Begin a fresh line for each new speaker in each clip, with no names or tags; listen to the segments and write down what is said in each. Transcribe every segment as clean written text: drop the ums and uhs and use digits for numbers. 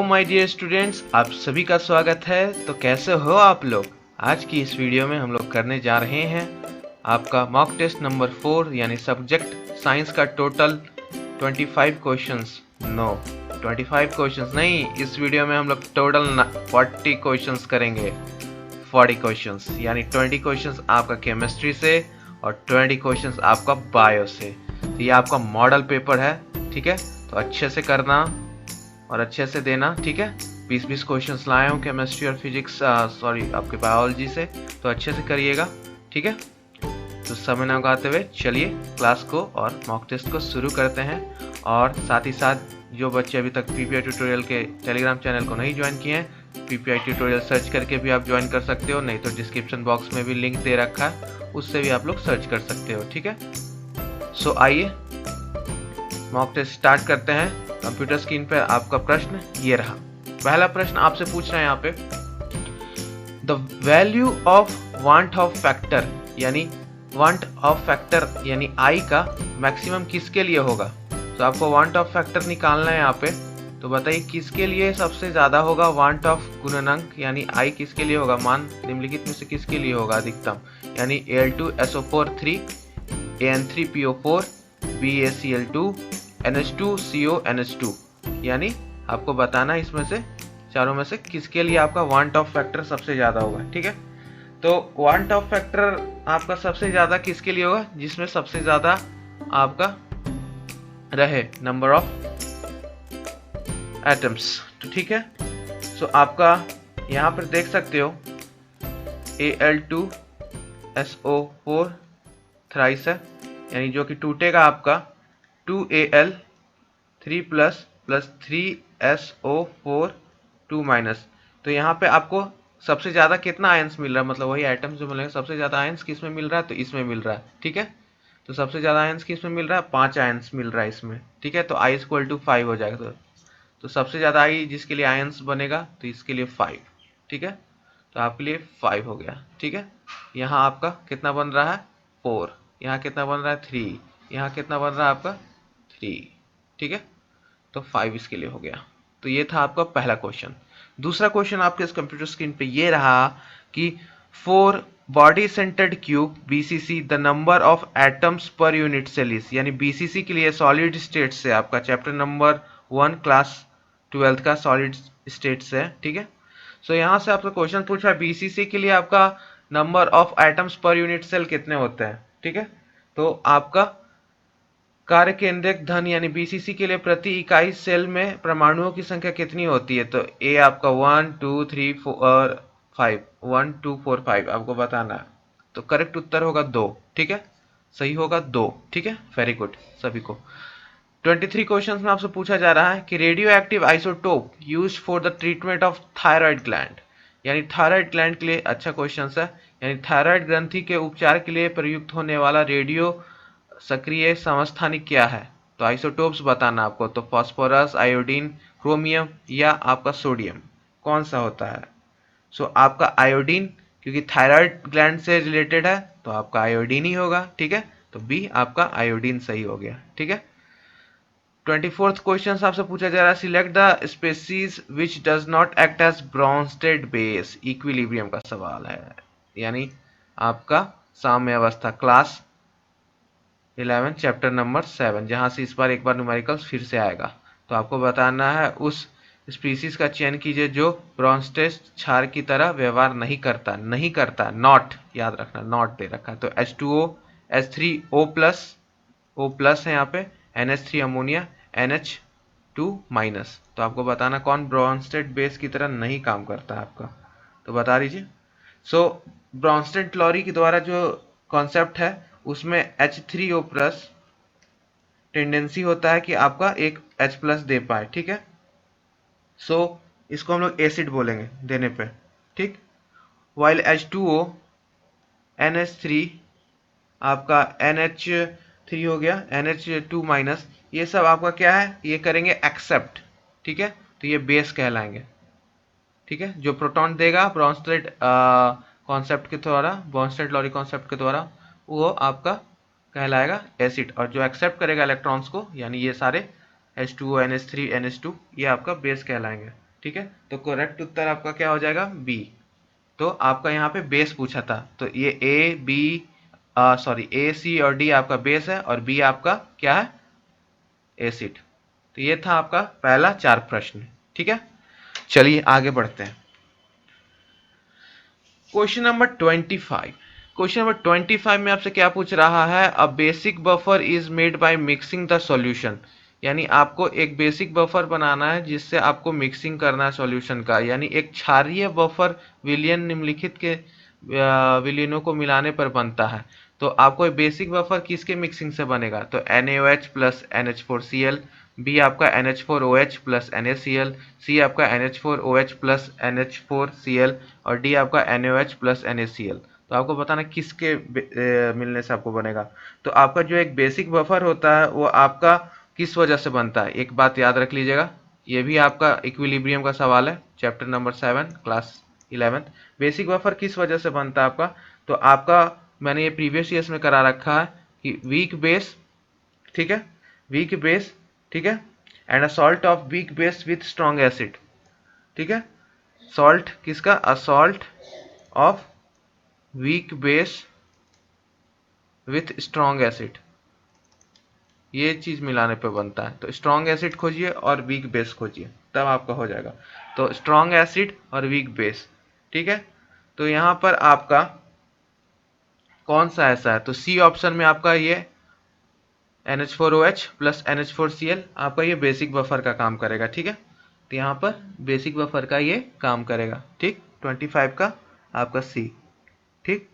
My dear students, आप सभी का स्वागत है। तो कैसे हो आप लोग। आज की इस वीडियो में हम लोग करने जा रहे हैं आपका मॉक टेस्ट नंबर 4 यानी सब्जेक्ट साइंस का टोटल 25 क्वेश्चंस। नो 25 क्वेश्चंस नहीं, इस वीडियो में हम लोग टोटल 40 क्वेश्चंस करेंगे। 40 क्वेश्चंस यानी 20 क्वेश्चंस आपका केमिस्ट्री से और 20 क्वेश्चंस आपका बायो से। तो ये आपका मॉडल पेपर है, ठीक है। तो अच्छे से करना और अच्छे से देना, ठीक है। 20-20 क्वेश्चंस लाए हूँ केमिस्ट्री और फिजिक्स, सॉरी आपके बायोलॉजी से, तो अच्छे से करिएगा, ठीक है। तो समय न गवाते हुए चलिए क्लास को और मॉक टेस्ट को शुरू करते हैं। और साथ ही साथ जो बच्चे अभी तक पीपीआई ट्यूटोरियल के टेलीग्राम चैनल को नहीं ज्वाइन किए हैं, पीपीआई ट्यूटोरियल सर्च करके भी आप ज्वाइन कर सकते हो, नहीं तो डिस्क्रिप्शन बॉक्स में भी लिंक दे रखा है, उससे भी आप लोग सर्च कर सकते हो, ठीक है। सो आइए मॉक टेस्ट स्टार्ट करते हैं। कंप्यूटर स्क्रीन पर आपका प्रश्न ये रहा। पहला प्रश्न आपसे पूछ रहे हैं यहाँ पे, the value of want of factor यानी आई का मैक्सिमम किसके लिए होगा। तो आपको वांट ऑफ फैक्टर निकालना है यहाँ पे। तो बताइए किसके लिए सबसे ज्यादा होगा वांट ऑफ गुणनांक यानी आई किसके लिए होगा, मान निम्नलिखित में से किसके लिए होगा अधिकतम, यानी Al2SO4 3 An3PO4 BaCl2 NH2CO NH2, यानी आपको बताना है इसमें से चारों में से किसके लिए आपका वांट ऑफ फैक्टर सबसे ज्यादा होगा, ठीक है। तो वांट ऑफ फैक्टर आपका सबसे ज्यादा किसके लिए होगा, जिसमें सबसे ज्यादा आपका रहे नंबर ऑफ एटम्स, तो ठीक है। सो आपका यहाँ पर देख सकते हो Al2SO4 थ्राइस है, यानी जो कि टूटेगा आपका 2Al 3 plus plus 3SO4 2 minus. तो यहाँ पे आपको सबसे ज्यादा कितना आयंस मिल रहा है, मतलब वही आइटम जो मिलेगा, सबसे ज्यादा आयंस किस में मिल रहा है, तो इसमें मिल रहा है, ठीक है। तो सबसे ज्यादा आयंस किस में मिल रहा है, 5 आयंस मिल रहा है इसमें, ठीक है। तो I इक्वल टू 5 हो जाएगा। तो सबसे ज्यादा आई जिसके लिए आयंस बनेगा तो इसके लिए 5, ठीक है। तो आपके लिए 5 हो गया, ठीक है। यहाँ आपका कितना बन रहा है 4, यहाँ कितना बन रहा है 3, यहाँ कितना बन रहा है आपका 3, ठीक है। तो 5 इसके लिए हो गया। तो ये था आपका पहला क्वेश्चन। दूसरा क्वेश्चन आपके इस कंप्यूटर स्क्रीन पे ये रहा कि for body centred cube BCC the number of atoms per unit cell is, यानी बीसीसी के लिए सॉलिड स्टेट से आपका चैप्टर नंबर 1 क्लास 12 का सॉलिड स्टेट से है, ठीक है। सो यहाँ से आपसे क्वेश्चन पूछा है बीसीसी के लिए आपका number of atoms per unit cell कितने होते हैं, ठीक है। तो आपका कार्य केंद्रक धन यानी बीसीसी के लिए प्रति इकाई सेल में परमाणुओं की संख्या कितनी होती है। तो ए आपका 1 2 3 4 5 1 2 4 5 आपको बताना है। तो करेक्ट उत्तर होगा 2, ठीक है। सही होगा 2, ठीक है। वेरी गुड सभी को। 23 क्वेश्चंस में आपसे पूछा जा रहा है कि radio active isotope used for the treatment of thyroid gland, यानी थायराइड ग्लैंड के लिए अच्छा क्वेश्चन है। यानी थायराइड ग्रंथि के उपचार के लिए प्रयुक्त होने वाला रेडियो सक्रिय समस्थानिक क्या है। तो आइसोटोप्स बताना आपको। तो फास्फोरस, आयोडीन, क्रोमियम या आपका सोडियम, कौन सा होता है। सो आपका आयोडीन, क्योंकि थायराइड ग्लैंड से रिलेटेड है तो आपका आयोडीन ही होगा, ठीक है। तो बी आपका आयोडीन सही हो गया, ठीक है। 24th क्वेश्चन आपसे पूछा जा रहा है select the species which does not act as Bronsted base, equilibrium का सवाल है, यानी आपका साम्य अवस्था क्लास 11 चैप्टर नंबर 7, जहां से इस बार एक बार न्यूमेरिकल्स फिर से आएगा। तो आपको बताना है उस स्पीसीज का चयन कीजिए जो ब्रॉन्स्टेड क्षार की तरह व्यवहार नहीं करता, नॉट याद रखना, नॉट दे रखा है। तो H2O H3O प्लस है यहाँ पे, NH3 अमोनिया NH2 माइनस। तो आपको बताना कौन ब्रॉन्स्टेड बेस की तरह नहीं काम करता है आपका, तो बता दीजिए। सो ब्रॉन्स्टेड क्लोरी के द्वारा जो कॉन्सेप्ट है उसमें H3O प्लस टेंडेंसी होता है कि आपका एक H प्लस दे पाए, ठीक है। सो इसको हम लोग एसिड बोलेंगे देने पे, ठीक। वाइल H2O NH3 आपका NH3 हो गया, NH2 माइनस, ये सब आपका क्या है, ये करेंगे एक्सेप्ट, ठीक है। तो ये बेस कहलाएंगे, ठीक है। जो प्रोटॉन देगा ब्रॉन्स्टेड कॉन्सेप्ट के द्वारा, ब्रॉन्स्टेड लॉरी कॉन्सेप्ट के द्वारा, वो आपका कहलाएगा एसिड, और जो एक्सेप्ट करेगा इलेक्ट्रॉन्स को, यानी ये सारे H2O NH3 NH2, ये आपका बेस कहलाएंगे, ठीक है, तो करेक्ट उत्तर आपका क्या हो जाएगा, बी। तो आपका यहाँ पे बेस पूछा था, तो ये ए बी सॉरी ए सी और डी आपका बेस है और बी आपका क्या है, एसिड। तो ये था आपका पहला 4 प्रश्न। ठीक है, चलिए आगे बढ़ते हैं। Question number 25। क्वेश्चन नंबर 25 में आपसे क्या पूछ रहा है, a basic buffer is made by mixing the solution. यानी आपको एक बेसिक बफर बनाना है जिससे आपको मिक्सिंग करना है सॉल्यूशन का, यानी एक क्षारीय बफर विलयन निम्नलिखित के विलयनों को मिलाने पर बनता है। तो आपको बेसिक बफर किसके मिक्सिंग से बनेगा, तो NaOH प्लस NH4Cl, बी आपका NH4OH प्लस NaCl, सी आपका NH4OH प्लस NH4Cl और डी आपका NaOH प्लस NaCl। तो आपको बताना किसके मिलने से आपको बनेगा। तो आपका जो एक बेसिक बफर होता है वो आपका किस वजह से बनता है, एक बात याद रख लीजिएगा, ये भी आपका इक्विलिब्रियम का सवाल है, chapter number 7 class 11। Basic buffer किस वजह से बनता है आपका, तो आपका मैंने ये प्रीवियस ईयर्स में करा रखा है कि वीक बेस, ठीक है, वीक बेस, ठीक है, and a salt of weak base with strong acid. ठीक है, सॉल्ट किसका, a salt of weak base with strong acid, ये चीज मिलाने पे बनता है। तो स्ट्रॉन्ग एसिड खोजिए और वीक बेस खोजिए, तब आपका हो जाएगा। तो स्ट्रॉन्ग एसिड और वीक बेस, ठीक है। तो यहां पर आपका कौन सा ऐसा है, तो सी ऑप्शन में आपका ये NH4OH प्लस NH4Cl आपका ये बेसिक बफर का काम करेगा। ठीक है, तो यहाँ पर बेसिक बफर का ये काम करेगा। ठीक, 25 का आपका सी। ठीक,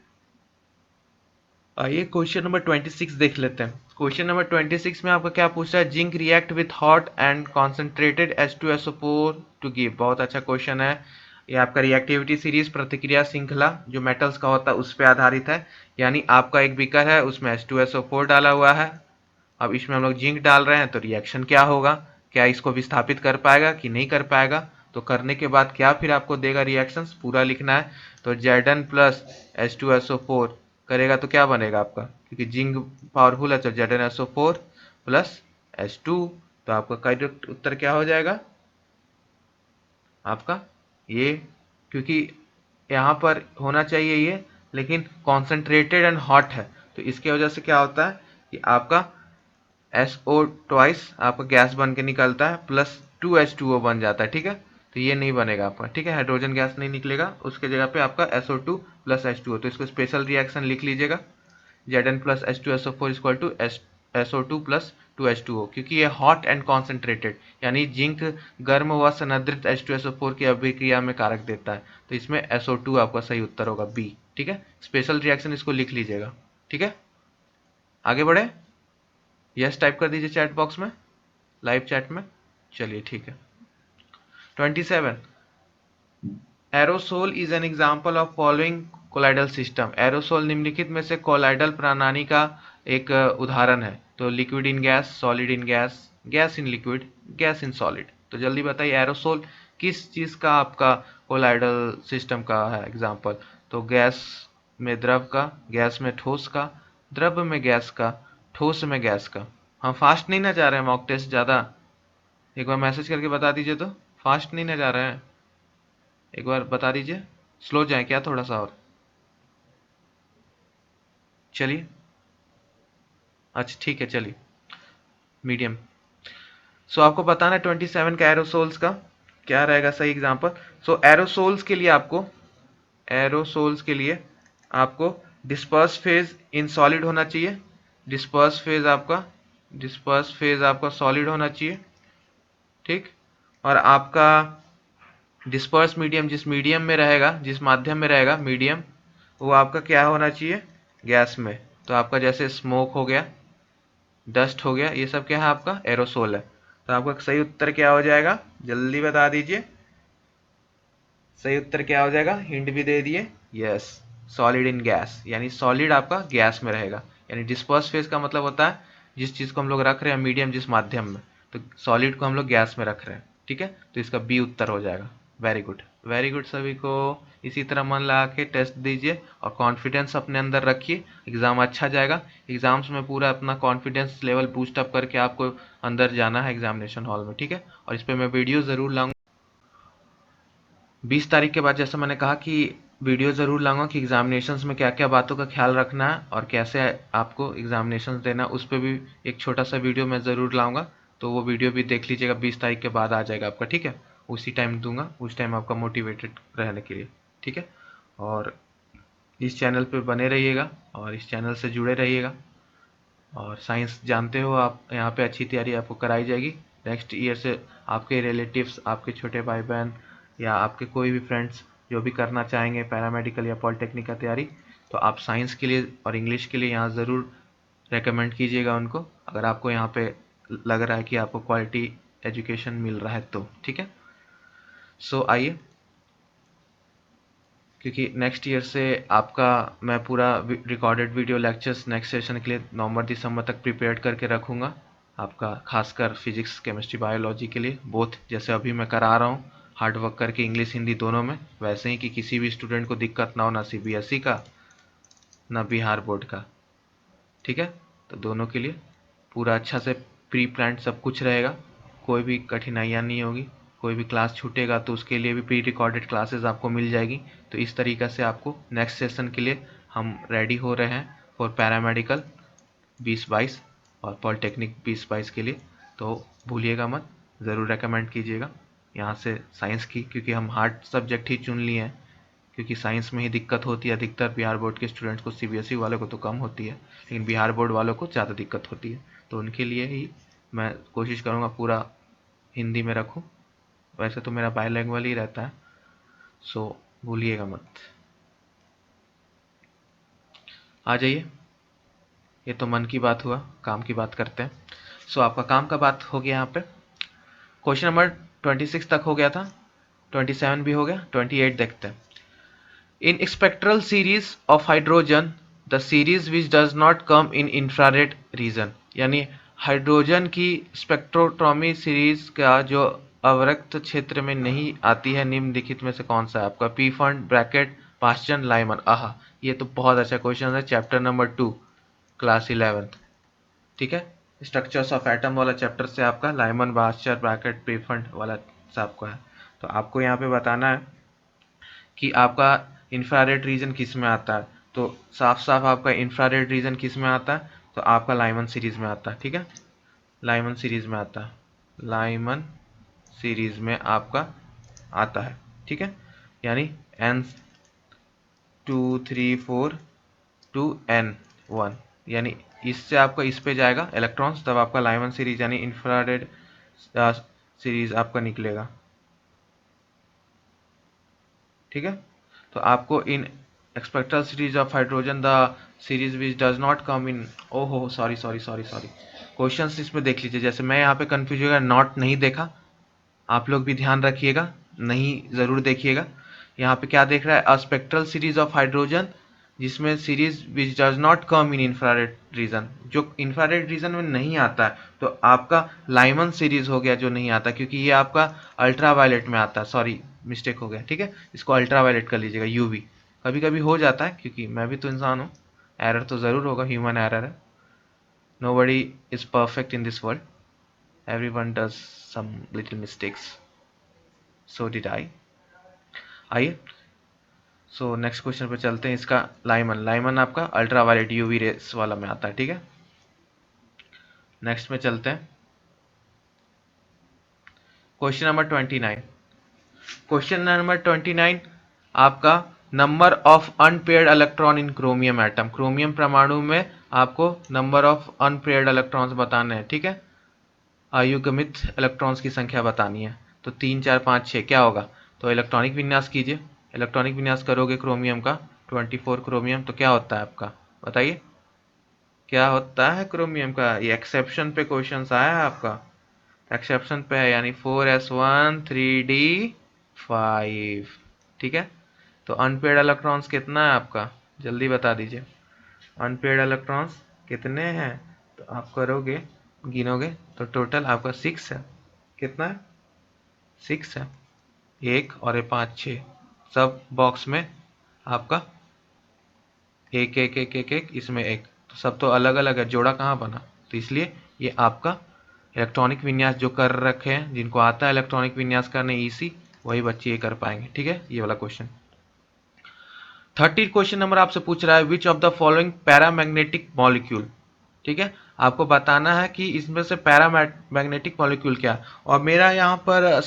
आइए क्वेश्चन नंबर 26 देख लेते हैं। क्वेश्चन नंबर 26 में आपका क्या पूछ रहा है, zinc react with hot and concentrated H2SO4 to give. बहुत अच्छा क्वेश्चन है। ये आपका रिएक्टिविटी सीरीज प्रतिक्रिया श्रृंखला जो मेटल्स का होता है उस पर आधारित है। यानी आपका एक बीकर है, उसमें H2SO4 डाला हुआ है, अब इसमें हम लोग जिंक डाल रहे हैं, तो रिएक्शन क्या होगा, क्या इसको विस्थापित कर पाएगा कि नहीं कर पाएगा। तो करने के बाद क्या फिर आपको देगा, रिएक्शंस पूरा लिखना है। तो Zn प्लस H2SO4 करेगा तो क्या बनेगा आपका, क्योंकि जिंक पावरफुल है तो ZnSO4 प्लस H2। तो आपका करेक्ट उत्तर क्या हो जाएगा आपका ये, क्योंकि यहाँ पर होना चाहिए ये, लेकिन कॉन्सेंट्रेटेड एंड हॉट है, तो इसकी वजह से क्या होता है कि आपका SO ट्वाइस आपका गैस बन के निकलता है प्लस 2H2O बन जाता है। ठीक है, तो ये नहीं बनेगा आपका। ठीक है, हाइड्रोजन गैस नहीं निकलेगा, उसके जगह पे आपका SO2 प्लस H2O। तो इसको स्पेशल रिएक्शन लिख लीजिएगा, Zn plus H2SO4 equal to SO2 plus 2H2O, क्योंकि ये हॉट एंड कॉन्सेंट्रेटेड, यानी जिंक गर्म व संदृत H2SO4 की अभिक्रिया में कारक देता है। तो इसमें SO2 आपका सही उत्तर होगा बी। ठीक है, स्पेशल रिएक्शन इसको लिख लीजिएगा। ठीक है, आगे बढ़े, यस टाइप कर दीजिए चैट बॉक्स में, लाइव चैट में। चलिए ठीक है। 27, aerosol is an example of following colloidal system. Aerosol निम्नलिखित में से कोलाइडल प्रणाली का एक उदाहरण है। तो liquid in gas, solid in gas, gas in liquid, gas in solid. तो जल्दी बताइए एरोसोल किस चीज का आपका कोलाइडल सिस्टम का है एग्जाम्पल। तो गैस में द्रव का, गैस में ठोस का, द्रव में गैस का, ठोस में गैस का। हम फास्ट नहीं ना जा रहे हैं मॉक टेस्ट ज्यादा, एक बार मैसेज करके बता दीजिए तो, फास्ट नहीं ना जा रहे हैं, एक बार बता दीजिए, स्लो जाए क्या थोड़ा सा और। चलिए, अच्छा ठीक है, चलिए मीडियम। सो आपको बताना है 27 का एरोसोल्स का क्या रहेगा सही एग्जांपल। सो एरोसोल्स के लिए आपको, एरोसोल्स के लिए आपको डिस्पर्स फेज इन सॉलिड होना चाहिए, डिस्पर्स फेज आपका, डिस्पर्स फेज आपका सॉलिड होना चाहिए। ठीक, और आपका डिस्पर्स मीडियम, जिस मीडियम में रहेगा, जिस माध्यम में रहेगा मीडियम, वो आपका क्या होना चाहिए, गैस में। तो आपका जैसे स्मोक हो गया, डस्ट हो गया, ये सब क्या है आपका एरोसोल है। तो आपका सही उत्तर क्या हो जाएगा, जल्दी बता दीजिए, सही उत्तर क्या हो जाएगा, हिंट भी दे दिए, यस, सॉलिड इन गैस, यानी सॉलिड आपका गैस में रहेगा। यानी डिस्पर्स फेज का मतलब होता है जिस चीज को हम लोग रख रहे हैं मीडियम, जिस माध्यम में, तो सॉलिड को हम लोग गैस में रख रहे हैं। ठीक है, तो इसका बी उत्तर हो जाएगा। वेरी गुड, वेरी गुड सभी को। इसी तरह मन लगा के टेस्ट दीजिए और कॉन्फिडेंस अपने अंदर रखिए, एग्जाम अच्छा जाएगा। एग्जाम्स में पूरा अपना कॉन्फिडेंस लेवल बूस्ट अप करके आपको अंदर जाना है एग्जामिनेशन हॉल में। ठीक है, और इस पर मैं वीडियो जरूर लाऊंगा। 20 तारीख के बाद जैसे मैंने कहा कि वीडियो ज़रूर लाऊंगा कि एग्जामिनेशंस में क्या क्या बातों का ख्याल रखना है और कैसे आपको एग्जामिनेशंस देना है, उस पर भी एक छोटा सा वीडियो मैं ज़रूर लाऊंगा। तो वो वीडियो भी देख लीजिएगा, 20 तारीख के बाद आ जाएगा आपका, ठीक है। उसी टाइम दूंगा, उस टाइम आपका मोटिवेटेड रहने के लिए, ठीक है। और इस चैनल पे बने रहिएगा और इस चैनल से जुड़े रहिएगा। और साइंस जानते हो आप, यहाँ पे अच्छी तैयारी आपको कराई जाएगी। नेक्स्ट ईयर से आपके रिलेटिव्स, आपके छोटे भाई बहन या आपके कोई भी फ्रेंड्स जो भी करना चाहेंगे पैरामेडिकल या पॉलिटेक्निक का तैयारी, तो आप साइंस के लिए और इंग्लिश के लिए यहाँ ज़रूर रेकमेंड कीजिएगा उनको, अगर आपको यहाँ पे लग रहा है कि आपको क्वालिटी एजुकेशन मिल रहा है तो, ठीक है। सो आइए, क्योंकि नेक्स्ट ईयर से आपका मैं पूरा recorded video lectures next session के लिए नवंबर दिसंबर तक प्रिपेयर करके रखूँगा आपका, खासकर फिजिक्स केमिस्ट्री बायोलॉजी के लिए, बोथ जैसे अभी मैं करा रहा हूँ हार्ड वर्क करके इंग्लिश हिंदी दोनों में, वैसे ही कि किसी भी स्टूडेंट को दिक्कत ना हो, ना सीबीएसई का ना बिहार बोर्ड का, ठीक है। तो दोनों के लिए पूरा अच्छा से प्री प्लान सब कुछ रहेगा, कोई भी कठिनाइयाँ नहीं होगी। कोई भी क्लास छूटेगा तो उसके लिए भी प्री रिकॉर्डेड क्लासेस आपको मिल जाएगी। तो इस तरीक़े से आपको नेक्स्ट सेशन के लिए हम रेडी हो रहे हैं फॉर पैरामेडिकल 2022 और पॉलिटेक्निक 2022 के लिए। तो भूलिएगा मत, ज़रूर रेकमेंड कीजिएगा यहाँ से साइंस की, क्योंकि हम हार्ड सब्जेक्ट ही चुन लिए हैं, क्योंकि साइंस में ही दिक्कत होती है अधिकतर बिहार बोर्ड के स्टूडेंट्स को, सीबीएसई वालों को तो कम होती है, लेकिन बिहार बोर्ड वालों को ज़्यादा दिक्कत होती है। तो उनके लिए ही मैं कोशिश करूँगा पूरा हिंदी में रखूँ, वैसे तो मेरा बायलैंग्वेज ही रहता है, सो भूलिएगा मत। आ जाइए, ये तो मन की बात हुआ, काम की बात करते हैं। सो आपका काम का बात हो गया यहाँ पे। क्वेश्चन नंबर 26 तक हो गया था, 27 भी हो गया, 28 देखते हैं। In spectral series of hydrogen, the series which does not come in infrared region, यानी हाइड्रोजन की स्पेक्ट्रोट्रॉमी सीरीज का जो अवरक्त क्षेत्र में नहीं आती है, निम्नलिखित में से कौन सा है आपका? P fund bracket Paschen Lyman. आहा, ये तो बहुत अच्छा क्वेश्चन है, चैप्टर नंबर 2 क्लास 11th, ठीक है। स्ट्रक्चर्स ऑफ एटम वाला चैप्टर से आपका लाइमन बास्चर ब्रैकेट पी फंड वाला से आपको है। तो आपको यहाँ पे बताना है कि आपका इंफ्रारेड रीजन किस में आता है। तो साफ साफ आपका इंफ्रारेड रीजन किस में आता है? तो आपका लाइमन सीरीज में आता है, ठीक है। लाइमन सीरीज में आता है, लाइमन सीरीज में आपका आता है, ठीक है। यानी N2 3 4 टू N1, यानी इससे आपका इस पे जाएगा इलेक्ट्रॉन्स, तब आपका लाइमन सीरीज यानी इंफ्रारेड सीरीज आपका निकलेगा, ठीक है। तो आपको इन expected series of hydrogen the series which does not come in, ओहो sorry sorry sorry sorry, question इसमें देख लीजिए। जैसे मैं यहाँ पे कंफ्यूज हो गया, नॉट नहीं देखा, आप लोग भी ध्यान रखिएगा, नहीं ज़रूर देखिएगा। यहाँ पे क्या देख रहा है? अ स्पेक्ट्रल सीरीज ऑफ हाइड्रोजन, जिसमें series which does not come in infrared reason, जो इंफ्रारेड रीजन में नहीं आता है, तो आपका लाइमन सीरीज हो गया जो नहीं आता, क्योंकि ये आपका अल्ट्रावायलेट में आता है। सॉरी, मिस्टेक हो गया, ठीक है। इसको अल्ट्रावायलेट कर लीजिएगा, यूवी। कभी कभी हो जाता है, क्योंकि मैं भी तो इंसान हूँ, एरर तो ज़रूर होगा, ह्यूमन एरर है। Nobody is perfect in this world, everyone does some little mistakes, so did I। आइए, सो नेक्स्ट क्वेश्चन पे चलते हैं। इसका लाइमन, लाइमन आपका अल्ट्रावायलेट यूवी रेस वाला में आता है, ठीक है। नेक्स्ट में चलते हैं, क्वेश्चन नंबर 29। क्वेश्चन नंबर 29 आपका number of unpaired electron in chromium atom, chromium परमाणु में आपको नंबर ऑफ अनपेयर्ड इलेक्ट्रॉन्स बताने हैं, ठीक है। अयुग्मित इलेक्ट्रॉन्स की संख्या बतानी है। तो 3 4 5 6 क्या होगा? तो इलेक्ट्रॉनिक विन्यास कीजिए, इलेक्ट्रॉनिक विन्यास करोगे क्रोमियम का 24 क्रोमियम, तो क्या होता है आपका? बताइए क्या होता है क्रोमियम का? ये एक्सेप्शन पे क्वेश्चन आया है आपका, एक्सेप्शन पे है, यानी 4s1 3d5, ठीक है। तो अनपेड इलेक्ट्रॉन्स कितना है आपका? जल्दी बता दीजिए, अनपेड इलेक्ट्रॉन्स कितने हैं? तो आप करोगे, गिनोगे तो टोटल आपका 6 है। कितना है? 6 है। एक और ये 5 6, सब बॉक्स में आपका एक एक एक एक एक, इसमें एक, तो सब तो अलग अलग है, जोड़ा कहाँ बना? तो इसलिए ये आपका इलेक्ट्रॉनिक विन्यास जो कर रखे हैं, जिनको आता है इलेक्ट्रॉनिक विन्यास करने ईसी, वही बच्चे ये कर पाएंगे। ठीक है, ये वाला क्वेश्चन। 30 क्वेश्चन नंबर आपसे पूछ रहा है which of the following paramagnetic molecule. ठीक है, आपको बताना है कि इसमें से पैरामैग्नेटिक मॉलिक्यूल क्या है। और मेरा यहाँ पर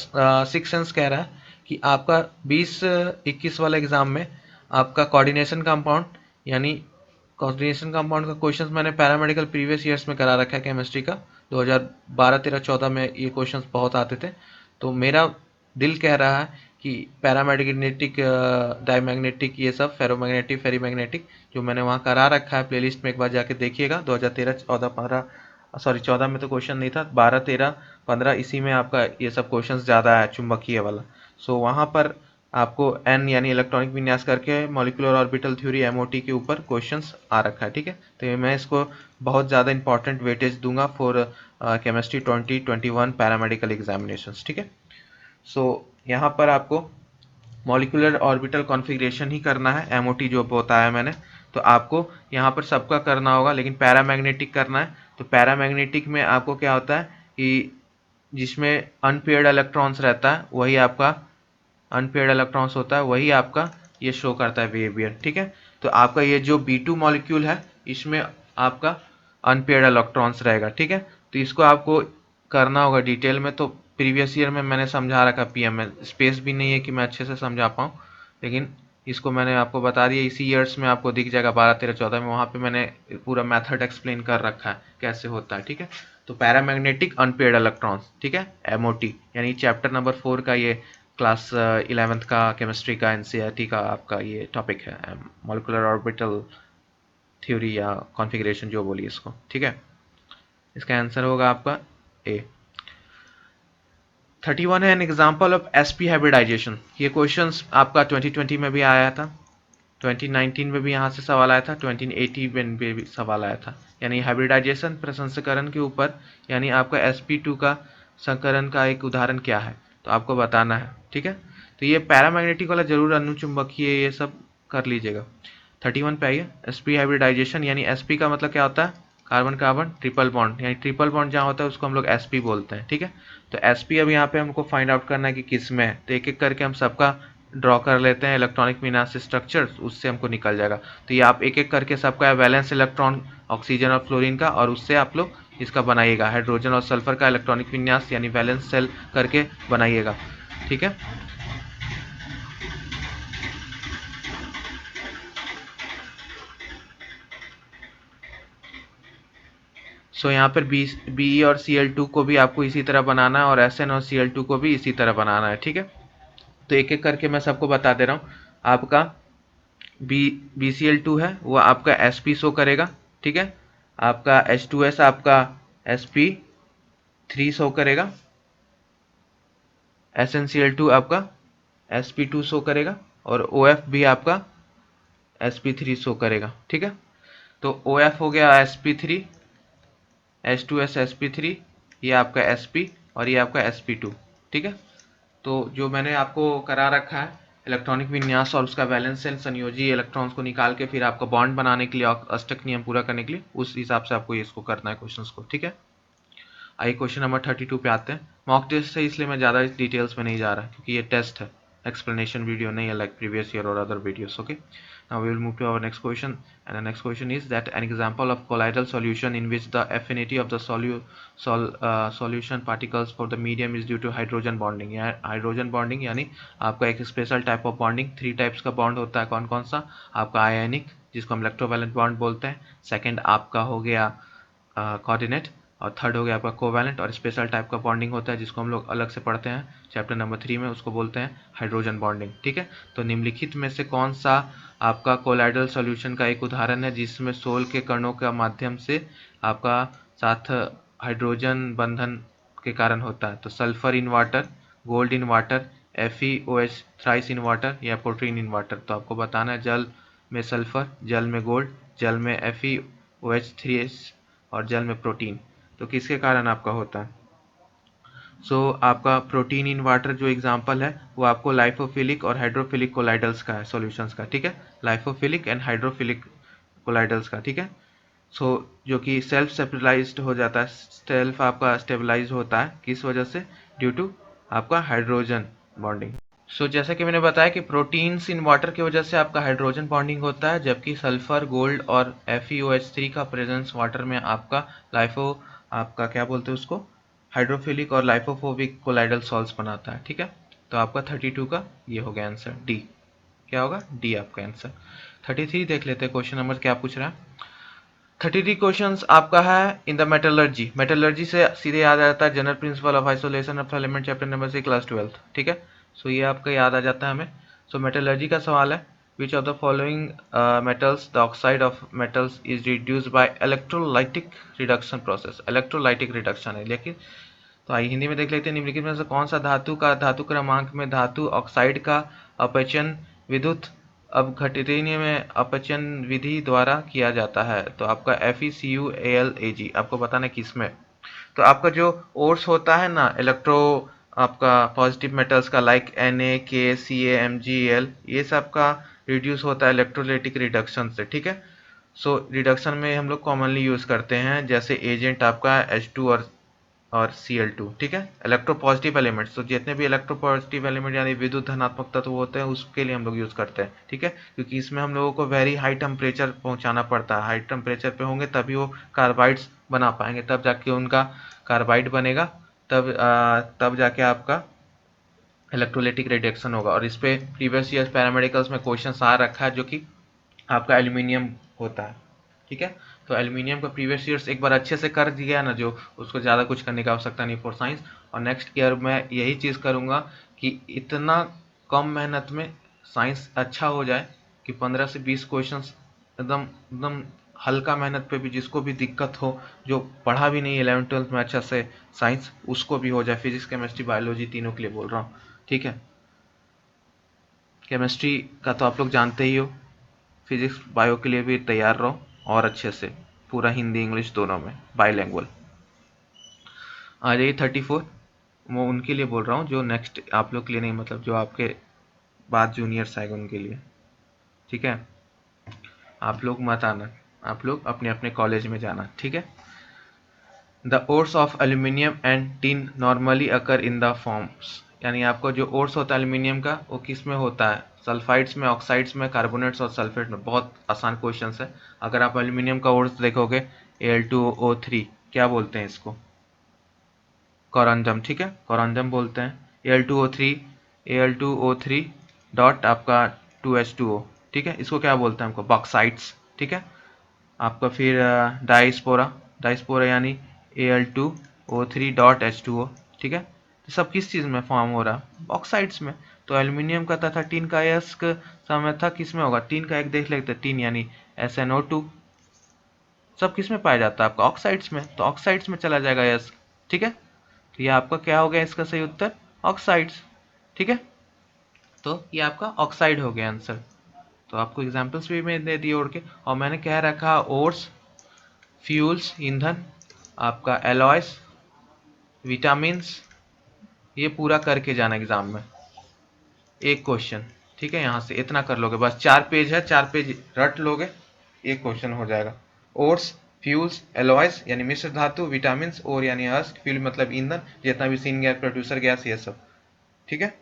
सिक्स सेंस कह रहा है कि आपका 20-21 वाले एग्जाम में आपका कोऑर्डिनेशन कंपाउंड यानी कोऑर्डिनेशन कंपाउंड का क्वेश्चंस मैंने पैरामेडिकल प्रीवियस ईयर्स में करा रखा है केमिस्ट्री का। 2012 13 14 में ये क्वेश्चंस बहुत आते थे। तो मेरा दिल कह रहा है कि पैरामैग्नेटिक, डायमैग्नेटिक, ये सब फेरोमैग्नेटिक, फेरीमैग्नेटिक जो मैंने वहाँ करा रखा है प्लेलिस्ट में, एक बार जाके देखिएगा। 2013 14 15, सॉरी 14 में तो क्वेश्चन नहीं था, 12 13 15 इसी में आपका ये सब क्वेश्चंस ज़्यादा है, चुंबकीय वाला। सो वहाँ पर आपको एन यानी इलेक्ट्रॉनिक विन्यास करके मॉलिक्यूलर ऑर्बिटल थ्योरी एमओटी के ऊपर क्वेश्चंस आ रखा है। ठीक है, तो मैं इसको बहुत ज़्यादा इंपॉर्टेंट वेटेज दूंगा फॉर केमिस्ट्री 2021 पैरामेडिकल एग्जामिनेशंस। ठीक है, सो यहाँ पर आपको मॉलिक्यूलर ऑर्बिटल कॉन्फ़िगरेशन ही करना है, एमओटी जो बताया मैंने। तो आपको यहाँ पर सबका करना होगा, लेकिन पैरामैग्नेटिक करना है। तो पैरामैग्नेटिक में आपको क्या होता है कि जिसमें अनपेयर्ड इलेक्ट्रॉन्स रहता है वही आपका अनपेयर्ड इलेक्ट्रॉन्स होता है, वही आपका ये शो करता है बिहेवियर। ठीक है, तो आपका ये जो B2 मॉलिक्यूल है इसमें आपका अनपेयर्ड इलेक्ट्रॉन्स रहेगा। ठीक है, तो इसको आपको करना होगा डिटेल में। तो प्रीवियस ईयर में मैंने समझा रखा पीएम में, स्पेस भी नहीं है कि मैं अच्छे से समझा पाऊँ, लेकिन इसको मैंने आपको बता दिया। इसी ईयर्स में आपको दिख जाएगा 12 13 14 में, वहाँ पे मैंने पूरा मेथड एक्सप्लेन कर रखा है कैसे होता है। ठीक है, तो पैरामैग्नेटिक अनपेयर्ड इलेक्ट्रॉन्स, ठीक है, एमओटी यानी चैप्टर नंबर 4 का ये क्लास 11th का केमिस्ट्री का एनसीईआरटी का आपका ये टॉपिक है, मॉलिक्यूलर ऑर्बिटल थ्योरी या कॉन्फ़िगरेशन जो बोलिए इसको। ठीक है, इसका आंसर होगा आपका ए। 31 है an example of sp hybridization. ये क्वेश्चंस आपका 2020 में भी आया था, 2019 में भी यहाँ से सवाल आया था, 2018 में भी सवाल आया था। यानी हाइब्रिडाइजेशन प्रसंस्करण के ऊपर, यानी आपका sp2 का संकरण का एक उदाहरण क्या है, तो आपको बताना है। ठीक है, तो ये पैरामैग्नेटिक वाला जरूर अनुचुंबकीय ये सब कर लीजिएगा। 31 पे आइए, sp हाइब्रिडाइजेशन यानी sp का मतलब क्या होता है, कार्बन कार्बन ट्रिपल बॉन्ड, यानी ट्रिपल बॉन्ड जहाँ होता है उसको हम लोग sp बोलते हैं। ठीक है, तो sp अब यहाँ पे हमको फाइंड आउट करना है कि किस में है। तो एक एक करके हम सबका ड्रॉ कर लेते हैं इलेक्ट्रॉनिक विन्यास स्ट्रक्चर, उससे हमको निकल जाएगा। तो ये आप एक एक करके सबका वैलेंस इलेक्ट्रॉन ऑक्सीजन और फ्लोरीन का, और उससे आप लोग इसका बनाइएगा हाइड्रोजन और सल्फर का इलेक्ट्रॉनिक विन्यास यानी वैलेंस सेल करके बनाइएगा। ठीक है, सो यहाँ पर बी और Cl2 को भी आपको इसी तरह बनाना है, और Sn और Cl2 को भी इसी तरह बनाना है। ठीक है, तो एक एक करके मैं सबको बता दे रहा हूँ। आपका BCl2 है वो आपका sp शो करेगा। ठीक है, आपका H2S आपका sp3 शो करेगा, SnCl2 आपका sp2 शो करेगा, और OF भी आपका sp3 शो करेगा। ठीक है, तो OF हो गया sp3, H2S sp3, ये आपका sp, और ये आपका sp2। ठीक है, तो जो मैंने आपको करा रखा है इलेक्ट्रॉनिक विन्यास और उसका वैलेंस सेल संयोजी इलेक्ट्रॉन्स को निकाल के फिर आपका बॉन्ड बनाने के लिए, अष्टक नियम पूरा करने के लिए, उस हिसाब से आपको इसको करना है क्वेश्चंस को। ठीक है, आइए क्वेश्चन नंबर 32 पे आते हैं। मॉक टेस्ट है इसलिए मैं ज़्यादा डिटेल्स में नहीं जा रहा क्योंकि ये टेस्ट है, explanation video नहीं है like previous year or other videos. Okay, now we will move to our next question, and the next question is that an example of colloidal solution in which the affinity of the solution particles for the medium is due to hydrogen bonding। या hydrogen bonding यानी आपका एक special type of bonding, 3 types का bond होता है। कौन कौन सा, आपका आयनिक जिसको हम इलेक्ट्रोवैलेंट बॉन्ड बोलते हैं, सेकेंड आपका हो गया कोऑर्डिनेट, और थर्ड हो गया आपका कोवैलेंट, और स्पेशल टाइप का बॉन्डिंग होता है जिसको हम लोग अलग से पढ़ते हैं चैप्टर नंबर 3 में, उसको बोलते हैं हाइड्रोजन बॉन्डिंग। ठीक है, तो निम्नलिखित में से कौन सा आपका कोलाइडल सॉल्यूशन का एक उदाहरण है जिसमें सोल के कणों के माध्यम से आपका साथ हाइड्रोजन बंधन के कारण होता है। तो sulphur in water, gold in water, FeOH thrice in water, या प्रोटीन इन वाटर। तो आपको बताना है जल में सल्फर, जल में गोल्ड, जल में FeOH3 और जल में प्रोटीन, तो किसके कारण आपका होता है। आपका प्रोटीन इन वाटर जो एग्जांपल है वो आपको लाइफोफिलिक और हाइड्रोफिलिक कोलाइडल्स का है, सॉल्यूशंस का। ठीक है, लाइफोफिलिक एंड हाइड्रोफिलिक कोलाइडल्स का। ठीक है, जो कि सेल्फ स्टेबलाइज्ड हो जाता है, सेल्फ आपका स्टेबलाइज होता है किस वजह से, ड्यू टू आपका हाइड्रोजन बॉन्डिंग। जैसा कि मैंने बताया कि प्रोटीन्स इन वाटर की वजह से आपका हाइड्रोजन बॉन्डिंग होता है, जबकि सल्फर, गोल्ड और FeOH3 का प्रेजेंस वाटर में आपका लाइफो आपका क्या बोलते हैं उसको, हाइड्रोफिलिक और लाइपोफोबिक कोलाइडल सॉल्ट्स बनाता है। ठीक है, तो आपका 32 का ये हो गया आंसर, डी। क्या होगा? डी आपका आंसर। 33 देख लेते हैं क्वेश्चन नंबर क्या पूछ रहा है। 33 क्वेश्चन आपका है इन द मेटलर्जी। मेटलर्जी से सीधे याद आ जाता है general principle of isolation of element, chapter number 6, class 12। ठीक है, ये आपका याद आ जाता है हमें। मेटलर्जी का सवाल है, which of the following metals the oxide of metals is reduced by electrolytic reduction process. Electrolytic reduction है, लेकिन तो आइए हिंदी में देख लेते हैं। निम्नलिखित में से कौन सा धातु का धातु क्रमांक में धातु ऑक्साइड का अपचयन विद्युत अपघटनीय में अपचयन विधि द्वारा किया जाता है? तो आपका FeCuAlAg आपको बताना किस में। तो आपका जो ओर्स होता है ना इलेक्ट्रो आपका पॉजिटिव मेटल्स का, like Na, Ka, Mg, Al, ये सब का रिड्यूस होता है इलेक्ट्रोलाइटिक रिडक्शन से। ठीक है, रिडक्शन में हम लोग कॉमनली यूज करते हैं जैसे एजेंट आपका H2 और Cl2। ठीक है, इलेक्ट्रोपॉजिटिव एलिमेंट्स, तो जितने भी इलेक्ट्रोपॉजिटिव एलिमेंट यानी विद्युत धनात्मक तत्व होते हैं उसके लिए हम लोग यूज करते हैं। ठीक है, क्योंकि इसमें हम लोगों को वेरी हाई टेम्परेचर पहुंचाना पड़ता है। हाई टेम्परेचर पे होंगे तभी वो कार्बाइड्स बना पाएंगे, तब जाके उनका कार्बाइड बनेगा, तब जाके आपका इलेक्ट्रोलाइटिक रिडक्शन होगा। और इस पे प्रीवियस ईयर पैरामेडिकल्स में क्वेश्चन आ रखा है जो कि आपका एल्यूमिनियम होता है। ठीक है, तो एल्यूमिनियम का प्रीवियस ईयर्स एक बार अच्छे से कर दिया ना, जो उसको ज़्यादा कुछ करने की आवश्यकता नहीं फॉर साइंस। और नेक्स्ट ईयर मैं यही चीज़ करूँगा कि इतना कम मेहनत में साइंस अच्छा हो जाए कि 15 से 20 क्वेश्चन एकदम एकदम हल्का मेहनत पे भी, जिसको भी दिक्कत हो, जो पढ़ा भी नहीं 11th 12th में अच्छा से साइंस, उसको भी हो जाए। फिजिक्स, केमिस्ट्री, बायोलॉजी तीनों के लिए बोल रहा हूँ। ठीक है, केमिस्ट्री का तो आप लोग जानते ही हो, फिजिक्स बायो के लिए भी तैयार रहो और अच्छे से, पूरा हिंदी इंग्लिश दोनों में बाईलैंग्वेज। आ जाइए 34। मैं उनके लिए बोल रहा हूँ जो नेक्स्ट आप लोग के लिए नहीं, मतलब जो आपके बाद जूनियर्स आएगा उनके लिए। ठीक है, आप लोग मत आना, आप लोग अपने अपने कॉलेज में जाना। ठीक है, the ores of aluminium and tin normally occur in the forms, यानी आपको जो ओर्स होता है एल्यूमिनियम का वो किस में होता है? सल्फाइड्स में, ऑक्साइड्स में, कार्बोनेट्स और सल्फेट में। बहुत आसान क्वेश्चन है। अगर आप एल्यूमिनियम का ओर्स देखोगे Al2O3, क्या बोलते हैं इसको? कोरंजम। ठीक है, कोरंजम बोलते हैं। Al2O3 डॉट आपका 2H2O। ठीक है, इसको क्या बोलते हैं हमको? बॉक्साइड्स। ठीक है, आपका फिर डाइस्पोरा, डाइस्पोरा यानी Al2O3 डॉट H2O। ठीक है, तो सब किस चीज़ में फॉर्म हो रहा? ऑक्साइड्स में। तो एल्यूमिनियम का तथा टीन का अयस्क समय था किस में होगा? टीन का एक देख लेते हैं, टीन यानी SnO2, सब किस में पाया जाता है? आपका ऑक्साइड्स में, तो ऑक्साइड्स में चला जाएगा अयस्क। ठीक है, तो ये आपका क्या हो गया इसका सही उत्तर? ऑक्साइड्स। ठीक है, तो ये आपका ऑक्साइड हो गया आंसर। तो आपको एग्जांपल्स भी मैं दे दिए ओर के, और मैंने कह रखा ओर्स, फ्यूल्स ईंधन, आपका एलॉयस, विटामिन्स, ये पूरा करके जाना एग्जाम में एक क्वेश्चन। ठीक है, यहाँ से इतना कर लोगे बस, 4 पेज है, 4 पेज रट लोगे, एक क्वेश्चन हो जाएगा। ओर्स, फ्यूल्स, एलॉयस यानी मिश्र धातु, विटामिन्स, और यानी अयस्क, फ्यूल मतलब ईंधन, जितना भी सीन गैस, प्रोड्यूसर गैस, ये सब। ठीक है,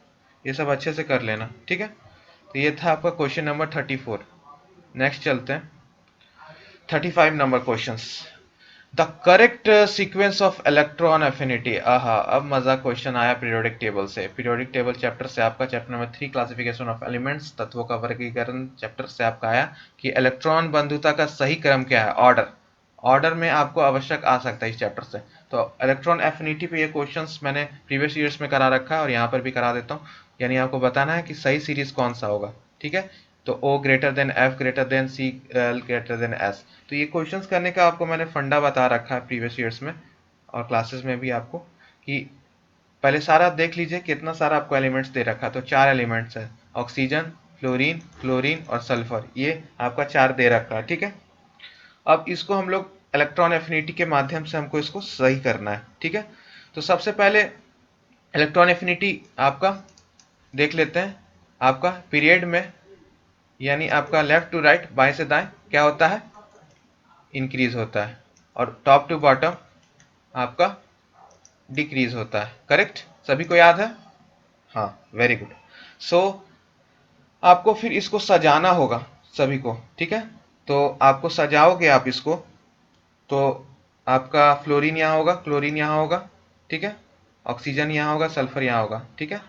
ये सब अच्छे से कर लेना। ठीक है, तो ये था आपका क्वेश्चन नंबर 34। नेक्स्ट चलते हैं 35 number question. The correct sequence of electron affinity. आहा, अब मजा क्वेश्चन आया पीरियोडिक टेबल से। पीरियोडिक टेबल चैप्टर से आपका, chapter number 3 classification of elements, तत्वों का वर्गीकरण चैप्टर से आपका आया कि इलेक्ट्रॉन बंधुता का सही क्रम क्या है, ऑर्डर। ऑर्डर में आपको आवश्यक आ सकता है इस चैप्टर से। तो इलेक्ट्रॉन एफिनिटी पे ये क्वेश्चंस मैंने प्रीवियस ईयर्स में करा रखा है और यहाँ पर भी करा देता हूँ, यानी आपको बताना है कि सही सीरीज कौन सा होगा। ठीक है, तो O greater than F greater than C L greater than S। तो ये क्वेश्चंस करने का आपको मैंने फंडा बता रखा है प्रीवियस ईयर्स में और क्लासेस में भी आपको, कि पहले सारा देख लीजिए कितना सारा आपको एलिमेंट्स दे रखा है। तो 4 एलिमेंट्स है, ऑक्सीजन, फ्लोरीन, क्लोरीन और सल्फर, ये आपका 4 दे रखा है। ठीक है, अब इसको हम लोग इलेक्ट्रॉन एफिनिटी के माध्यम से हमको इसको सही करना है। ठीक है, तो सबसे पहले इलेक्ट्रॉन एफिनिटी आपका देख लेते हैं। आपका पीरियड में, यानी आपका लेफ्ट टू राइट, बाएं से दाएं, क्या होता है? इंक्रीज होता है। और टॉप टू बॉटम आपका डिक्रीज होता है। करेक्ट, सभी को याद है? हाँ, वेरी गुड। सो आपको फिर इसको सजाना होगा सभी को, ठीक है। तो आपको सजाओगे आप इसको, तो आपका फ्लोरीन यहाँ होगा, क्लोरीन यहाँ होगा, ठीक है, ऑक्सीजन यहाँ होगा, सल्फर यहाँ होगा, ठीक है,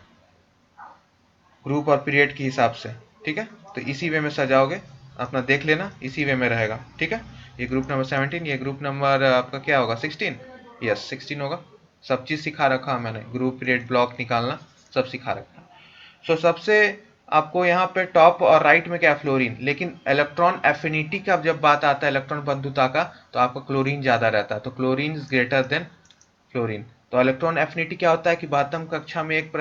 ग्रुप और पीरियड के हिसाब से, ठीक है। तो इसी वे में सजाओगे, अपना देख लेना, इसी वे में रहेगा, ठीक है। ये ग्रुप नंबर 17, ये ग्रुप नंबर आपका क्या होगा, 16, यस 16 होगा। सब चीज़ सिखा रखा मैंने, ग्रुप पीरियड ब्लॉक निकालना सब सिखा रखा। सो सबसे आपको यहाँ पे टॉप और राइट में क्या है, फ्लोरीन, लेकिन इलेक्ट्रॉन एफिनिटी का जब बात आता है, इलेक्ट्रॉन बंधुता का, तो आपका क्लोरीन ज़्यादा रहता है, तो chlorine is greater than fluorine. तो इलेक्ट्रॉन एफिनिटी क्या होता है कि 12वीं कक्षा में एक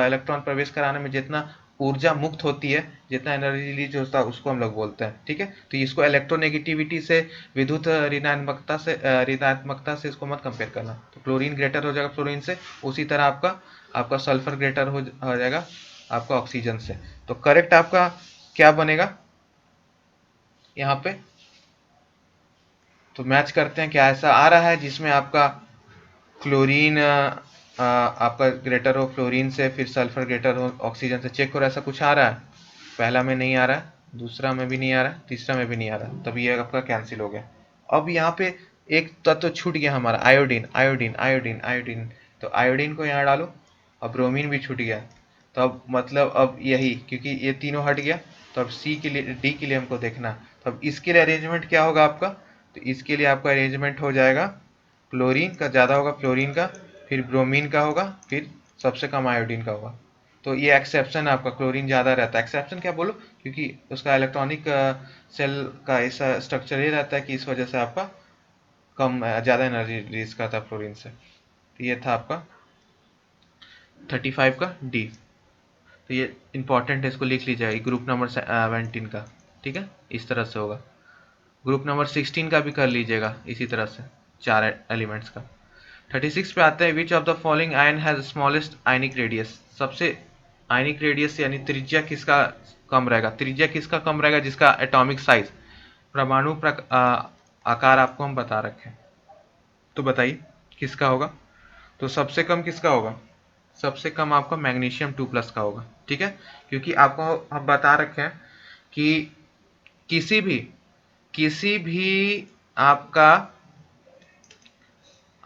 इलेक्ट्रॉन प्रवेश कराने में जितना ऊर्जा मुक्त होती है, जितना एनर्जी रिलीज होता है, उसको हम लोग बोलते हैं, ठीक है। तो इसको इलेक्ट्रोनेगेटिविटी से, विद्युत ऋणात्मकता से इसको मत कंपेयर करना। तो क्लोरीन ग्रेटर हो जाएगा फ्लोरीन से, उसी तरह आपका आपका सल्फर ग्रेटर हो जाएगा आपका ऑक्सीजन से। तो करेक्ट आपका क्या बनेगा यहाँ पे, तो मैच करते हैं, क्या ऐसा आ रहा है जिसमें आपका क्लोरीन आपका ग्रेटर हो फ्लोरीन से, फिर सल्फर ग्रेटर हो ऑक्सीजन से, चेक करो ऐसा कुछ आ रहा है। पहला में नहीं आ रहा है, दूसरा में भी नहीं आ रहा है, तीसरा में भी नहीं आ रहा है, तब ये आपका कैंसिल हो गया। अब यहाँ पे एक तत्व छूट गया हमारा, आयोडीन आयोडीन आयोडीन आयोडीन। तो आयोडीन को यहाँ डालो, अब ब्रोमीन भी छूट गया। तो अब मतलब अब यही, क्योंकि ये तीनों हट गया, तो अब सी के लिए, डी के लिए हमको देखना। तो अब इसके लिए अरेंजमेंट क्या होगा आपका, तो इसके लिए आपका अरेंजमेंट हो जाएगा, क्लोरीन का ज़्यादा होगा, फ्लोरीन का, फिर ब्रोमीन का होगा, फिर सबसे कम आयोडीन का होगा। तो ये एक्सेप्शन है आपका, क्लोरीन ज़्यादा रहता है। एक्सेप्शन क्या बोलो, क्योंकि उसका इलेक्ट्रॉनिक सेल का ऐसा स्ट्रक्चर ये रहता है कि इस वजह से आपका कम ज़्यादा एनर्जी रिलीज करता है फ्लोरीन से। तो ये था आपका 35 का डी। तो ये इंपॉर्टेंट है, इसको लिख लीजिएगा, ग्रुप नंबर 17 का, ठीक है, इस तरह से होगा। ग्रुप नंबर 16 का भी कर लीजिएगा इसी तरह से, 4 एलिमेंट्स का। 36 पे आते हैं, which of the following ion has smallest ionic radius. सबसे आयनिक रेडियस यानी त्रिज्या किसका कम रहेगा, त्रिज्या किसका कम रहेगा, जिसका एटॉमिक साइज, परमाणु आकार आपको हम बता रखे हैं। तो बताइए किसका होगा, तो सबसे कम किसका होगा, सबसे कम आपका मैग्नीशियम 2+ का होगा, ठीक है। क्योंकि आपको हम बता रखे हैं कि किसी भी आपका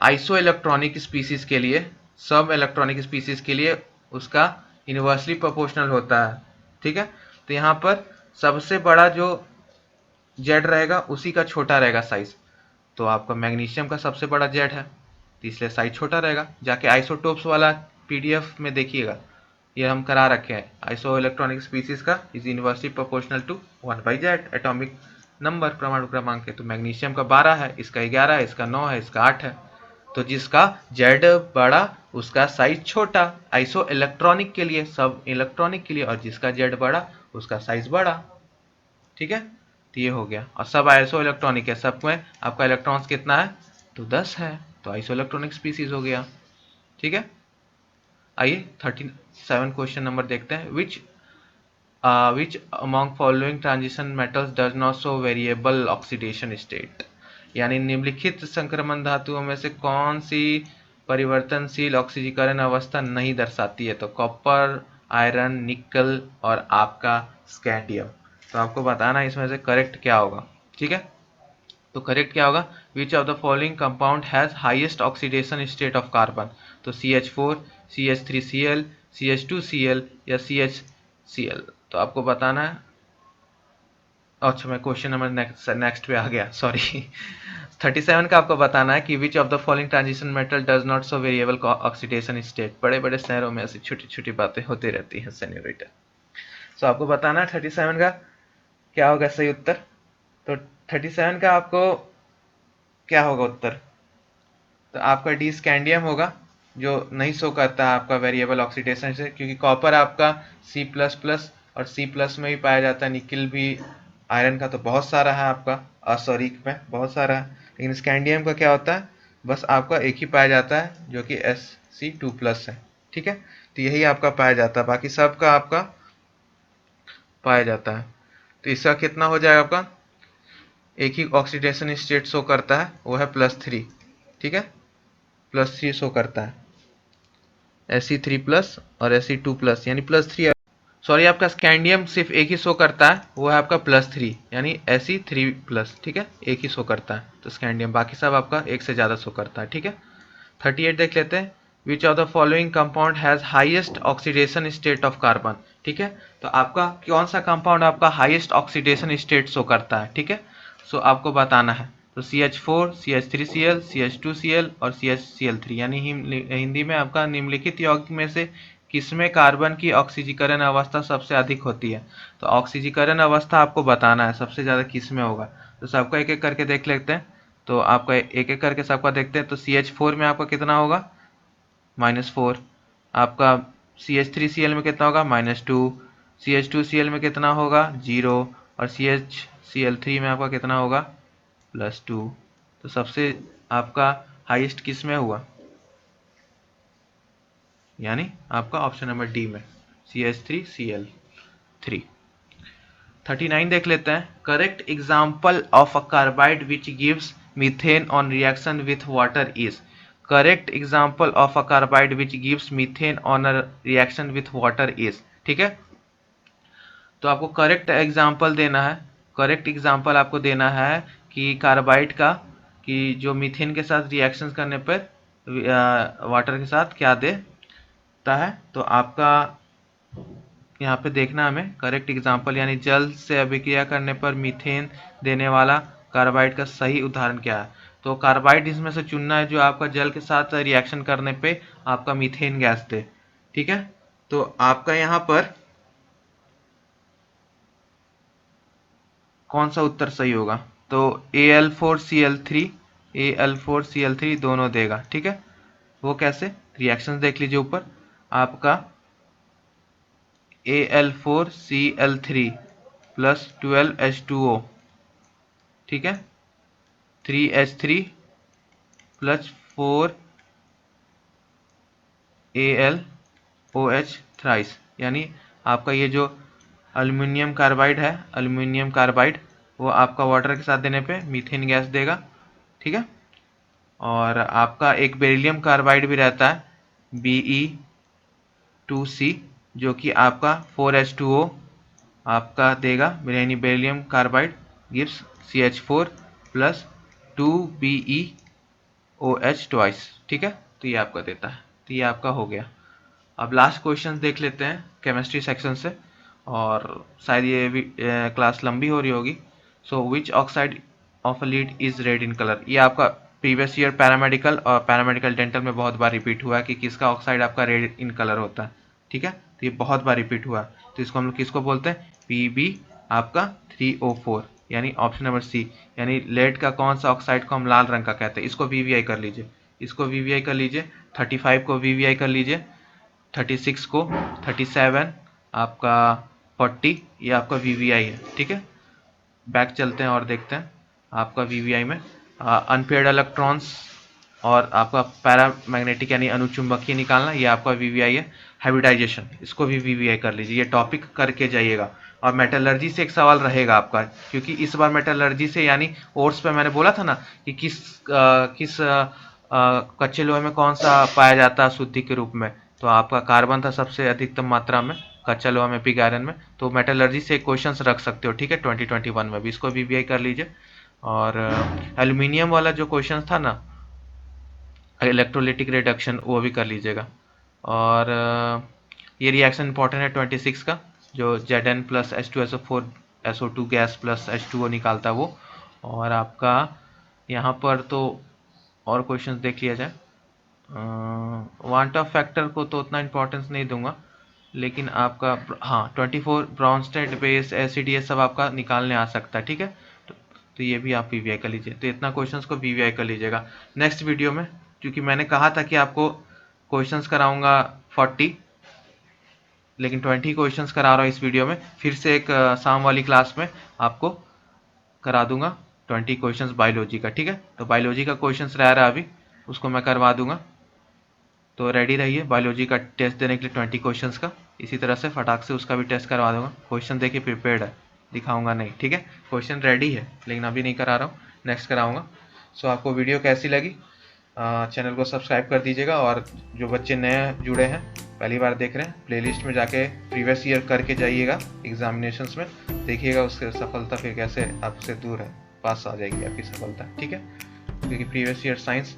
आइसो इलेक्ट्रॉनिक स्पीसीज के लिए, सब इलेक्ट्रॉनिक स्पीसीज के लिए उसका इन्वर्सली प्रोपोर्शनल होता है, ठीक है। तो यहाँ पर सबसे बड़ा जो जेड रहेगा उसी का छोटा रहेगा साइज। तो आपका मैग्नीशियम का सबसे बड़ा जेड है, तो इसलिए साइज छोटा रहेगा। जाके आइसोटोप्स वाला पीडीएफ में देखिएगा, ये हम करा रखे हैं, आइसो इलेक्ट्रॉनिक स्पीसीज का is inversely proportional to 1/z atomic number, परमाणु क्रमांक है। तो मैग्नीशियम का 12 है, इसका 11 है, इसका 9 है, इसका 8 है। तो जिसका जेड बड़ा उसका साइज छोटा, आइसो इलेक्ट्रॉनिक के लिए, सब इलेक्ट्रॉनिक के लिए, और जिसका जेड बड़ा उसका साइज बड़ा, ठीक है। तो ये हो गया, और सब आइसो इलेक्ट्रॉनिक है, सब में आपका इलेक्ट्रॉन्स कितना है, तो 10 है, तो आइसो इलेक्ट्रॉनिक स्पीसीज हो गया, ठीक है। आइए 37 क्वेश्चन नंबर देखते हैं, which among following transition metals does not show variable oxidation state। यानी निम्नलिखित संक्रमण धातुओं में से कौन सी परिवर्तनशील ऑक्सीकरण अवस्था नहीं दर्शाती है, तो कॉपर, आयरन, निकल और आपका स्कैंडियम। तो आपको बताना इसमें से करेक्ट क्या होगा, ठीक है। तो करेक्ट क्या होगा, which of the following compound has highest oxidation state of carbon, तो CH4, CH3Cl, CH2Cl या CHCl। तो आपको बताना है, अच्छा मैं क्वेश्चन नंबर नेक्स्ट पे आ गया, सॉरी। 37 का आपको बताना है कि which of the following transition metal does not show variable oxidation state. बड़े बड़े शहरों में ऐसी छोटी छोटी बातें होती रहती हैं सेन्योरिटा। सो आपको बताना है 37 का क्या होगा सही उत्तर। तो 37 का आपको क्या होगा उत्तर, तो आपका डी स्कैंडियम होगा, जो नहीं शो करता है आपका वेरिएबल ऑक्सीडेशन से, क्योंकि कॉपर आपका C++ और C+ में भी पाया जाता है, निकिल भी, आयरन का तो बहुत सारा है आपका, असौरिक में बहुत सारा है, लेकिन स्कैंडियम का क्या होता है, बस आपका एक ही पाया जाता है जो कि Sc2+ है, ठीक है। तो यही आपका पाया जाता है, बाकी सब का आपका पाया जाता है। तो इसका कितना हो जाएगा आपका, एक ही ऑक्सीडेशन स्टेट शो करता है, वो है +3, ठीक है, +3 शो करता है। Fe3+ और Fe2+ यानी +3। सॉरी, आपका स्कैंडियम सिर्फ एक ही शो करता है, वो है आपका +3 यानी Fe3+। ठीक है, एक ही शो करता है तो स्कैंडियम, बाकी सब आपका एक से ज़्यादा शो करता है। ठीक है, 38 देख लेते हैं। Which of the following compound has highest oxidation state of carbon. ठीक है, तो आपका कौन सा कंपाउंड आपका हाईएस्ट ऑक्सीडेशन स्टेट शो करता है। ठीक है, सो आपको बताना है। तो CH4, CH3Cl, CH2Cl और CHCl3 यानी हिंदी में आपका निम्नलिखित यौगिक में से किसमें कार्बन की ऑक्सीजीकरण अवस्था सबसे अधिक होती है। तो ऑक्सीजीकरण अवस्था आपको बताना है सबसे ज़्यादा किस में होगा। तो सबका एक एक करके देख लेते हैं। तो आपका एक एक करके सबका देखते हैं। तो CH4 में आपका कितना होगा, -4। आपका CH3Cl में कितना होगा, -2। CH2Cl में कितना होगा, 0। और CHCl3 में आपका कितना होगा, +2। तो सबसे आपका हाईएस्ट किस में हुआ, यानी आपका ऑप्शन नंबर डी में, CH3Cl3। 39 देख लेते हैं। Correct example of a carbide which gives methane on reaction with water is. Correct example of a carbide which gives methane on a reaction with water is. ठीक है, तो आपको correct example देना है। करेक्ट एग्जाम्पल आपको देना है कि कार्बाइड का, कि जो मीथेन के साथ रिएक्शन करने पर वाटर के साथ क्या देता है। तो आपका यहाँ पे देखना हमें करेक्ट एग्जाम्पल, यानी जल से अभिक्रिया करने पर मीथेन देने वाला कार्बाइड का सही उदाहरण क्या है। तो कार्बाइड इसमें से चुनना है जो आपका जल के साथ रिएक्शन करने पे आपका मीथेन गैस दे। ठीक है, तो आपका यहाँ पर कौन सा उत्तर सही होगा। तो Al4Cl3, Al4Cl3 दोनों देगा। ठीक है, वो कैसे, रिएक्शन देख लीजिए ऊपर। आपका Al4Cl3 प्लस 12H2O। ठीक है, 3H3 प्लस 4AlOH थ्राइस, यानी आपका ये जो अल्युमिनियम कार्बाइड है, अल्युमिनियम कार्बाइड, वो आपका वाटर के साथ देने पे मीथेन गैस देगा। ठीक है, और आपका एक बेरिलियम कार्बाइड भी रहता है, Be2C, जो कि आपका 4H2O आपका देगा, यानी beryllium carbide gives CH4 plus 2BeOH twice. ठीक है, तो ये आपका देता है। तो ये आपका हो गया। अब लास्ट क्वेश्चन देख लेते हैं केमिस्ट्री सेक्शन से, और शायद ये भी क्लास लंबी हो रही होगी। So which oxide of lead is red in colour. ये आपका प्रीवियस ईयर पैरामेडिकल और पैरामेडिकल डेंटल में बहुत बार रिपीट हुआ है कि किसका ऑक्साइड आपका रेड इन कलर होता है। ठीक है, तो ये बहुत बार रिपीट हुआ है। तो इसको हम लोग किसको बोलते हैं, PB आपका 3O4, यानी ऑप्शन नंबर सी, यानी लेड का कौन सा ऑक्साइड को हम लाल रंग का कहते हैं। इसको VVI कर लीजिए, इसको VVI कर लीजिए, 35 को VVI कर लीजिए, 36 को, 37 आपका, 40 ये आपका VVI है। ठीक है, बैक चलते हैं और देखते हैं आपका VVI में अनपेयर्ड इलेक्ट्रॉन्स और आपका पैरामैग्नेटिक यानी अनुचुंबकीय निकालना, ये आपका VVI है। हाइब्रिडाइजेशन, इसको भी VVI कर लीजिए, ये टॉपिक करके जाइएगा। और मेटलर्जी से एक सवाल रहेगा आपका, क्योंकि इस बार मेटलर्जी से, यानी ओर्स पे मैंने बोला था ना कि किस कच्चे लोहे में कौन सा पाया जाता है शुद्धि के रूप में। तो आपका कार्बन था सबसे अधिकतम मात्रा में कच्चा लोहा में, पिग आयरन में। तो मेटलर्जी से क्वेश्चंस रख सकते हो। ठीक है, 2021 में भी इसको VVI कर लीजिए। और एल्यूमिनियम वाला जो क्वेश्चन था ना, इलेक्ट्रोलिटिक रिडक्शन, वो भी कर लीजिएगा। और ये रिएक्शन इंपॉर्टेंट है 26 का, जो Zn plus H2SO4 SO2 gas plus H2O निकालता है वो। और आपका यहाँ पर तो और क्वेश्चंस देख लिया जाए। वांट ऑफ फैक्टर को तो उतना इंपॉर्टेंस नहीं दूंगा, लेकिन आपका हाँ 24 ब्राउनस्टेड बेस एसिड ये सब आपका निकालने आ सकता है। ठीक है, तो ये भी आप VVI कर लीजिए। तो इतना क्वेश्चंस को VVI कर लीजिएगा। नेक्स्ट वीडियो में, क्योंकि मैंने कहा था कि आपको क्वेश्चंस कराऊंगा 40, लेकिन 20 क्वेश्चंस करा रहा हूँ इस वीडियो में। फिर से एक शाम वाली क्लास में आपको करा दूंगा 20 क्वेश्चंस बायोलॉजी का। ठीक है, तो बायोलॉजी का क्वेश्चंस रह रहा है अभी, उसको मैं करवा दूंगा। तो रेडी रहिए बायोलॉजी का टेस्ट देने के लिए 20 क्वेश्चंस का। इसी तरह से फटाक से उसका भी टेस्ट करवा दूंगा। क्वेश्चन देखिए प्रिपेयर्ड है, दिखाऊंगा नहीं। ठीक है, क्वेश्चन रेडी है लेकिन अभी नहीं करा रहा हूँ, नेक्स्ट कराऊंगा। सो आपको वीडियो कैसी लगी चैनल को सब्सक्राइब कर दीजिएगा। और जो बच्चे नए जुड़े हैं, पहली बार देख रहे हैं, प्लेलिस्ट में जाके प्रीवियस ईयर करके जाइएगा एग्जामिनेशंस में, देखिएगा उससे सफलता फिर कैसे आपसे दूर है, पास आ जाएगी आपकी सफलता। ठीक है, क्योंकि प्रीवियस ईयर साइंस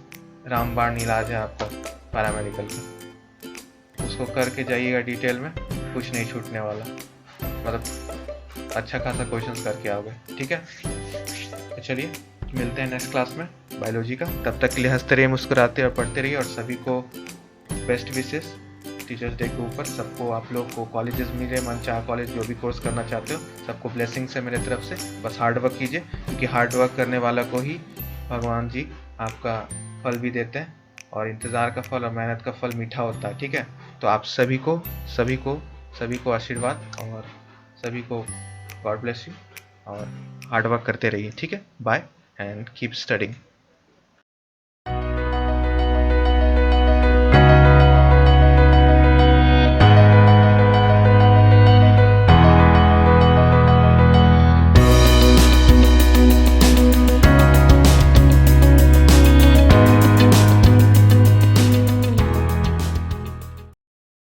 रामबाण इलाज है आपका पैरामेडिकल का, उसको करके जाइएगा डिटेल में, कुछ नहीं छूटने वाला, मतलब अच्छा खासा क्वेश्चंस करके आओगे। ठीक है, तो चलिए मिलते हैं नेक्स्ट क्लास में बायोलॉजी का। तब तक के लिए हंसते रहिए, मुस्कुराते और पढ़ते रहिए, और सभी को बेस्ट विशेस टीचर्स डे के ऊपर। सबको, आप लोग को कॉलेजेस मिले, मनचाहा कॉलेज, जो भी कोर्स करना चाहते हो, सबको ब्लेसिंग्स है मेरे तरफ से। बस हार्ड वर्क कीजिए, क्योंकि हार्ड वर्क करने वाला को ही भगवान जी आपका फल भी देते हैं, और इंतज़ार का फल और मेहनत का फल मीठा होता है। ठीक है, तो आप सभी को आशीर्वाद, और सभी को गॉड ब्लेस यू, और हार्ड वर्क करते रहिए। ठीक है, बाय एंड कीप स्टडिंग।